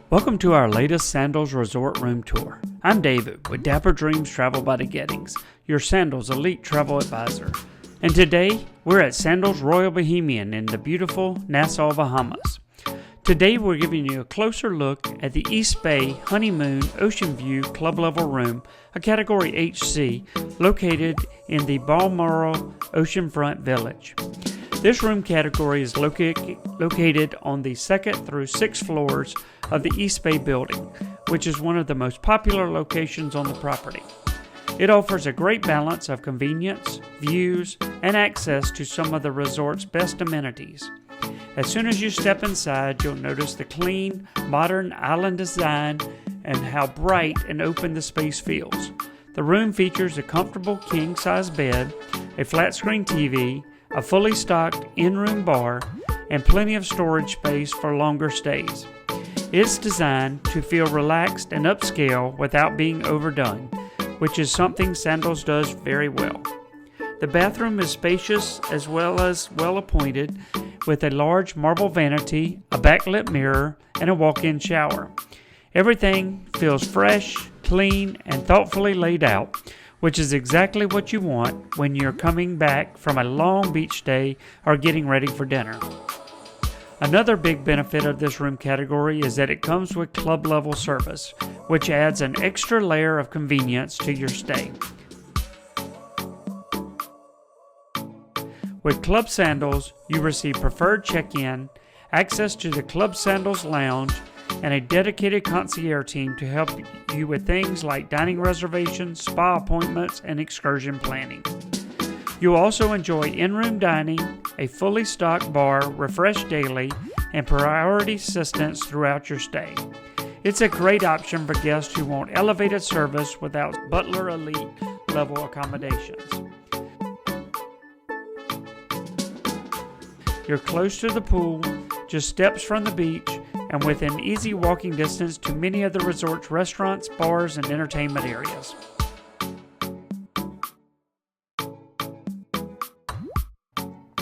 Welcome to our latest Sandals Resort Room Tour. I'm David with Dapper Dreams Travel by the Geddings, your Sandals Elite Travel Advisor. And today, we're at Sandals Royal Bahamian in the beautiful Nassau Bahamas. Today, we're giving you a closer look at the East Bay Honeymoon Oceanview Club Level Room, a Category HC, located in the Balmoral Oceanfront Village. This room category is located on the 2nd through 6th floors of the East Bay building, which is one of the most popular locations on the property. It offers a great balance of convenience, views, and access to some of the resort's best amenities. As soon as you step inside, you'll notice the clean, modern island design and how bright and open the space feels. The room features a comfortable king-size bed, a flat-screen TV, a fully stocked in-room bar, and plenty of storage space for longer stays. It's designed to feel relaxed and upscale without being overdone, which is something Sandals does very well. The bathroom is spacious as well as well appointed, with a large marble vanity, a backlit mirror, and a walk-in shower. Everything feels fresh, clean, and thoughtfully laid out, which is exactly what you want when you're coming back from a long beach day or getting ready for dinner. Another big benefit of this room category is that it comes with club level service, which adds an extra layer of convenience to your stay. With Club Sandals, you receive preferred check-in, access to the Club Sandals Lounge, and a dedicated concierge team to help you with things like dining reservations, spa appointments, and excursion planning. You'll also enjoy in-room dining, a fully stocked bar, refreshed daily, and priority assistance throughout your stay. It's a great option for guests who want elevated service without Butler Elite Level accommodations. You're close to the pool, just steps from the beach, and within easy walking distance to many of the resort's restaurants, bars, and entertainment areas.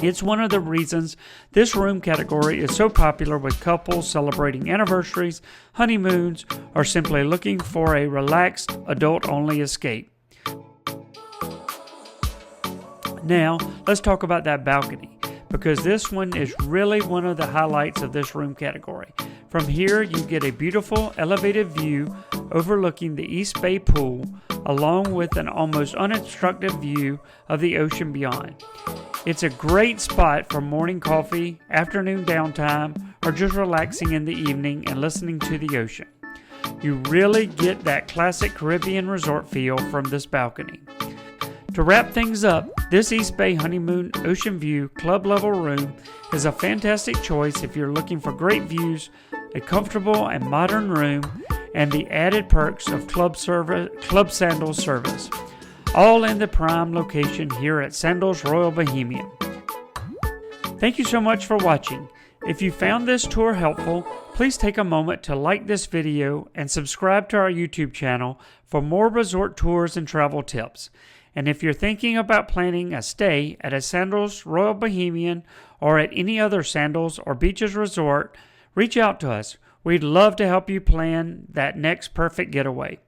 It's one of the reasons this room category is so popular with couples celebrating anniversaries, honeymoons, or simply looking for a relaxed, adult-only escape. Now, let's talk about that balcony, because this one is really one of the highlights of this room category. From here, you get a beautiful elevated view overlooking the East Bay pool, along with an almost unobstructed view of the ocean beyond. It's a great spot for morning coffee, afternoon downtime, or just relaxing in the evening and listening to the ocean. You really get that classic Caribbean resort feel from this balcony. To wrap things up, this East Bay Honeymoon Oceanview Club Level Room is a fantastic choice if you're looking for great views, a comfortable and modern room, and the added perks of Club Sandals service, all in the prime location here at Sandals Royal Bahamian. Thank you so much for watching. If you found this tour helpful, please take a moment to like this video and subscribe to our YouTube channel for more resort tours and travel tips. And if you're thinking about planning a stay at a Sandals Royal Bahamian or at any other Sandals or Beaches resort, reach out to us. We'd love to help you plan that next perfect getaway.